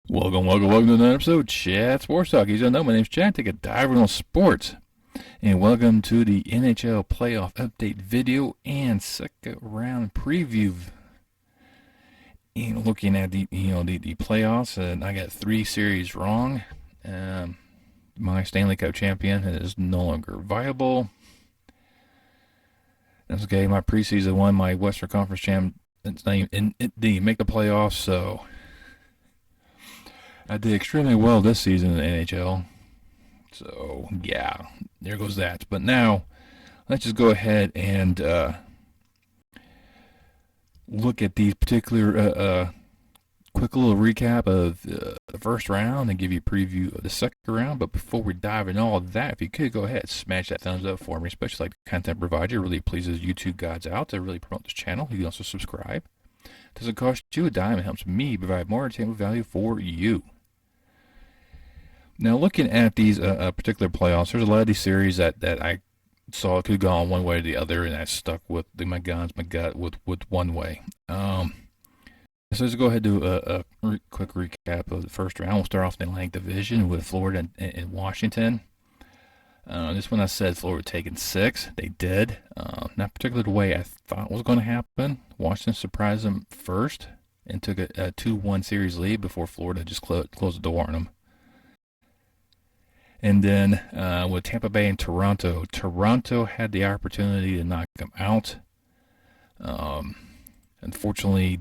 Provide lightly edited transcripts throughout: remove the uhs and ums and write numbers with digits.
Welcome to another episode of Chat Sports Talk. You don't know, my name's Chad. Take a dive on sports. And welcome to the NHL playoff update video and second round preview. And looking at the playoffs, and I got 3 series wrong. My Stanley Cup champion is no longer viable. That's okay. My preseason one, my Western Conference champ, it's not even, it didn't make the playoffs, so I did extremely well this season in the NHL. So, yeah, there goes that. But now, let's just go ahead and look at these particular quick little recap of the first round and give you a preview of the second round. But before we dive into all of that, if you could go ahead, smash that thumbs up for me, especially like the content provider. It really pleases YouTube gods out to really promote this channel. You can also subscribe. It doesn't cost you a dime. It helps me provide more entertainment value for you. Now, looking at these particular playoffs, there's a lot of these series that I saw could go on one way or the other, and I stuck with my gut with one way. So let's go ahead and do a quick recap of the first round. We'll start off in the Atlantic Division with Florida and Washington. This one I said Florida taking 6. They did. Not particularly the way I thought was going to happen. Washington surprised them first and took a 2-1 series lead before Florida just closed the door on them. And then with Tampa Bay and Toronto, Toronto had the opportunity to knock them out. Unfortunately,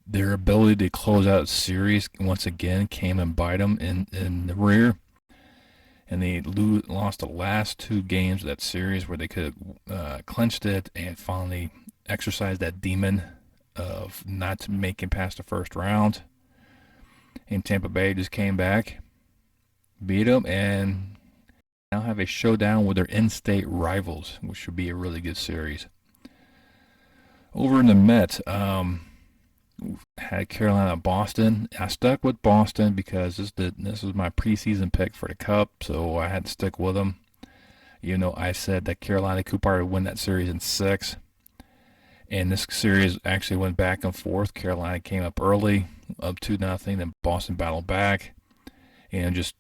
their ability to close out a series once again came and bite them in the rear. And they lost the last 2 games of that series where they could have clinched it and finally exercised that demon of not making past the first round. And Tampa Bay just came back, beat them, and now have a showdown with their in-state rivals, which should be a really good series. Over in the Met, had Carolina, Boston. I stuck with Boston because this was my preseason pick for the Cup, so I had to stick with them. You know, I said that Carolina could probably win that series in 6, and this series actually went back and forth. Carolina came up early, up 2-0, then Boston battled back, and just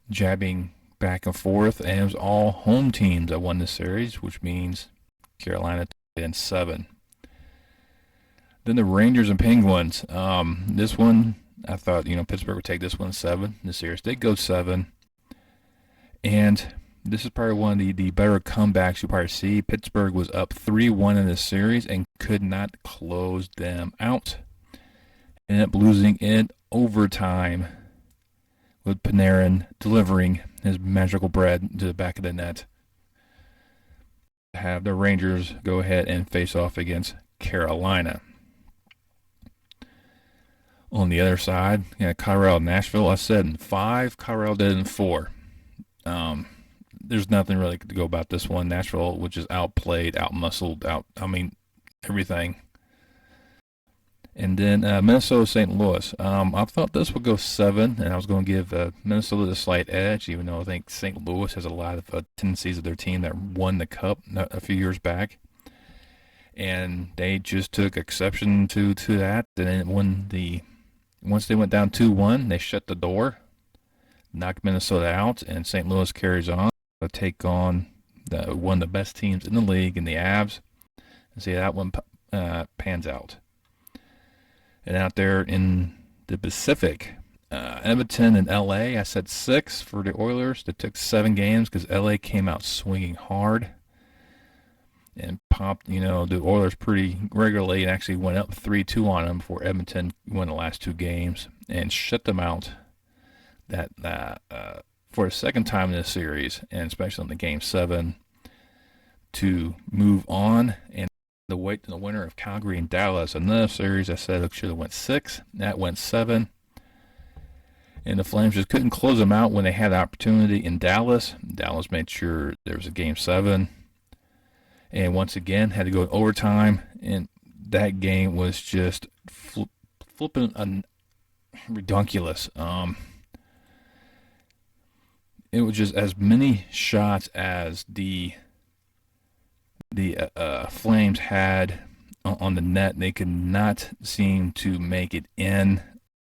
jabbing back and forth, and it was all home teams that won this series, which means Carolina in 7. Then the Rangers and Penguins. This one, I thought, Pittsburgh would take this one 7. The series did go 7. And this is probably one of the better comebacks you probably see. Pittsburgh was up 3-1 in this series and could not close them out. Ended up losing in overtime, with Panarin delivering his magical bread to the back of the net. Have the Rangers go ahead and face off against Carolina. On the other side, Colorado, Nashville. I said in 5, Colorado did in 4. There's nothing really to go about this one. Nashville, which is outplayed, outmuscled, everything. And then Minnesota, St. Louis. I thought this would go 7, and I was going to give Minnesota the slight edge, even though I think St. Louis has a lot of tendencies of their team that won the Cup a few years back. And they just took exception to that. And then once they went down 2-1, they shut the door, knocked Minnesota out, and St. Louis carries on to take on one of the best teams in the league in the Avs. And see how that one pans out. And out there in the Pacific, Edmonton and LA, I said 6 for the Oilers. They took 7 games because LA came out swinging hard and popped, the Oilers pretty regularly, and actually went up 3-2 on them before Edmonton won the last 2 games and shut them out for the second time in this series, and especially in the Game 7, to move on and the wait to the winner of Calgary and Dallas. Another series I said it should have went 6. That went 7. And the Flames just couldn't close them out when they had the opportunity in Dallas. Dallas made sure there was a Game 7. And once again, had to go in overtime. And that game was just flipping ridiculous. It was just as many shots as the Flames had on the net. They could not seem to make it in.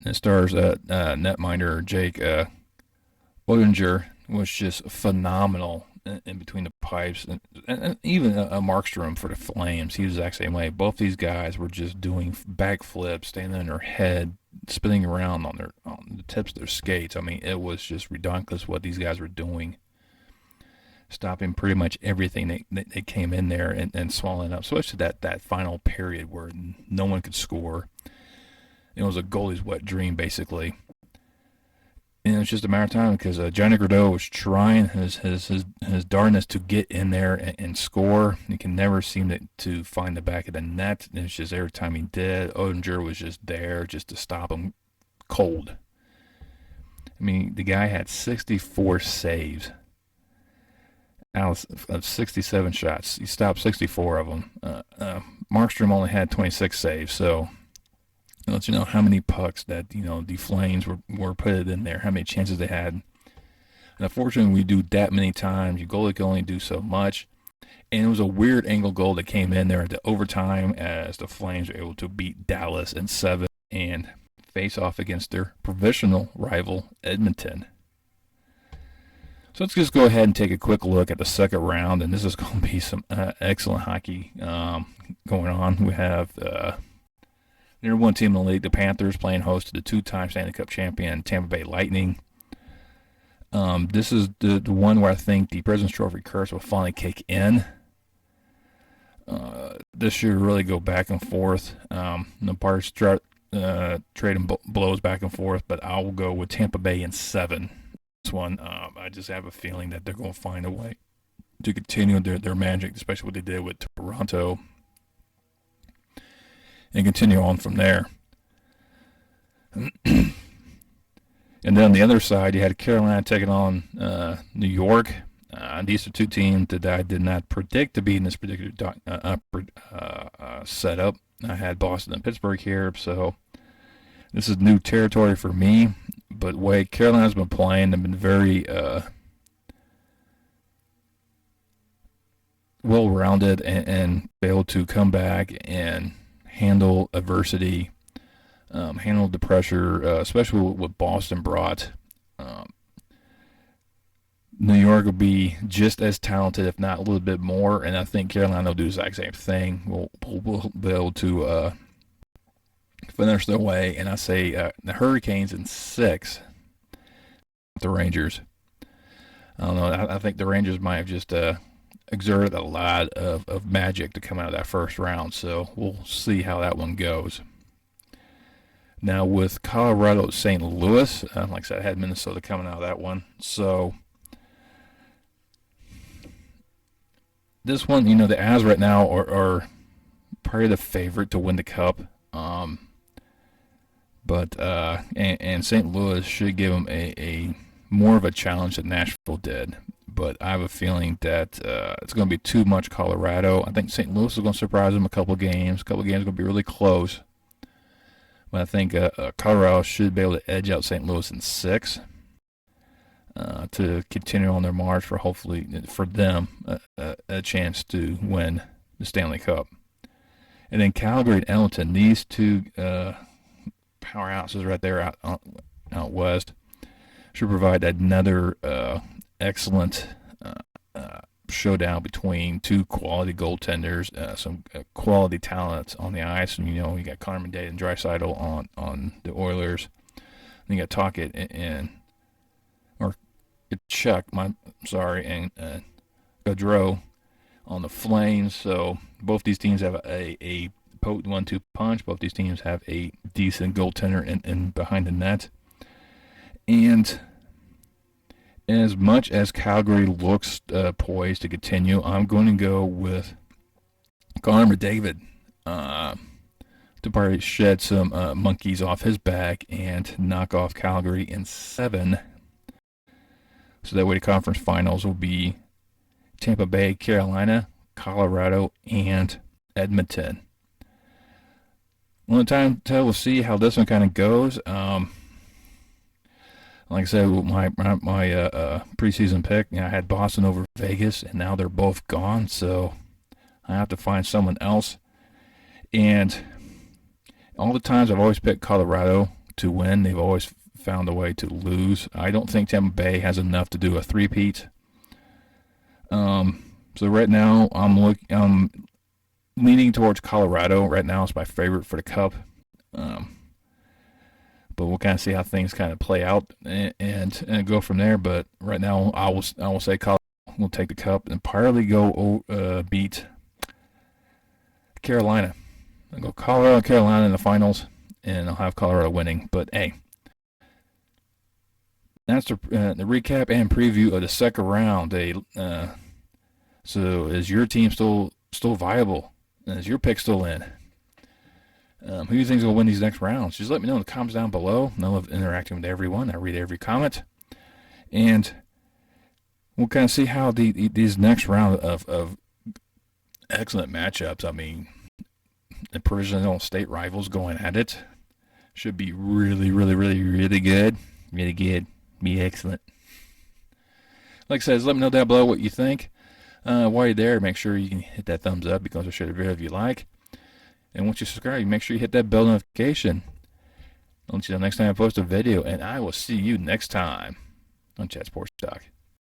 It stars netminder Jake Oettinger was just phenomenal in between the pipes, and even Markstrom for the Flames. He was the exact same way. Both these guys were just doing backflips, standing on their head, spinning around on the tips of their skates. I mean, it was just ridiculous what these guys were doing, stopping pretty much everything they came in there and swallowing up. Especially that final period where no one could score. It was a goalie's wet dream, basically. And it's just a matter of time because Johnny Gaudreau was trying his darndest to get in there and score. He can never seem to find the back of the net. And it's just every time he did, Oettinger was just there just to stop him cold. I mean, the guy had 64 saves out of 67 shots. He stopped 64 of them. Markstrom only had 26 saves, so it lets you know how many pucks that the Flames were put in there, how many chances they had. And unfortunately, when you do that many times, your goalie can only do so much. And it was a weird angle goal that came in there at the overtime as the Flames were able to beat Dallas in 7 and face off against their provisional rival Edmonton. So let's just go ahead and take a quick look at the second round, and this is going to be some excellent hockey going on. We have the number one team in the league, the Panthers, playing host to the two-time Stanley Cup champion Tampa Bay Lightning. This is the one where I think the President's Trophy curse will finally kick in. This should really go back and forth. The parts trading blows back and forth, but I will go with Tampa Bay in 7. This one, I just have a feeling that they're going to find a way to continue their magic, especially what they did with Toronto, and continue on from there. And then on the other side, you had Carolina taking on New York. These are two teams that I did not predict to be in this particular setup. I had Boston and Pittsburgh here, so this is new territory for me. But the way Carolina's been playing, they've been very well-rounded and be able to come back and handle adversity, handle the pressure, especially what Boston brought. New York will be just as talented, if not a little bit more, and I think Carolina will do the exact same thing. We'll be able to finish their way, and I say the Hurricanes in 6. The Rangers. I don't know. I think the Rangers might have just exerted a lot of magic to come out of that first round, so we'll see how that one goes. Now with Colorado St. Louis, like I said, I had Minnesota coming out of that one, so this one, the Avs right now are probably the favorite to win the Cup, but St. Louis should give them a more of a challenge than Nashville did. But I have a feeling that it's going to be too much Colorado. I think St. Louis is going to surprise them a couple of games. A couple of games are going to be really close. But I think Colorado should be able to edge out St. Louis in 6 to continue on their march for hopefully for them a chance to win the Stanley Cup. And then Calgary and Edmonton, these two powerhouses right there out west, should provide another excellent showdown between two quality goaltenders, some quality talent on the ice. And you got Connor McDavid and Draisaitl on the Oilers. Then you got Tocchet and Gaudreau on the Flames. So both these teams have a potent 1-2 punch. Both these teams have a decent goaltender in behind the net. And as much as Calgary looks poised to continue, I'm going to go with Connor McDavid to probably shed some monkeys off his back and knock off Calgary in 7. So that way the conference finals will be Tampa Bay, Carolina, Colorado, and Edmonton. One time we'll see how this one kind of goes. Like I said, my preseason pick, I had Boston over Vegas, and now they're both gone, so I have to find someone else. And all the times I've always picked Colorado to win. They've always found a way to lose. I don't think Tampa Bay has enough to do a three-peat. So right now I'm leaning towards Colorado. Right now it's my favorite for the Cup. But we'll kind of see how things kind of play out and go from there. But right now I will say Colorado will take the Cup and probably go beat Carolina. I'll go Colorado and Carolina in the finals, and I'll have Colorado winning. But hey, that's the recap and preview of the second round. So is your team still viable? Is your pick still in? Who do you think is going to win these next rounds? Just let me know in the comments down below. I love interacting with everyone. I read every comment. And we'll kind of see how these next round of excellent matchups, I mean, the provincial state rivals going at it, should be really, really, really, really good. Really good. Be excellent. Like I said, let me know down below what you think. While you're there, make sure you can hit that thumbs up because I'll share the video if you like. And once you subscribe, make sure you hit that bell notification. I'll let you know next time I post a video, and I will see you next time on Chat Sports Talk.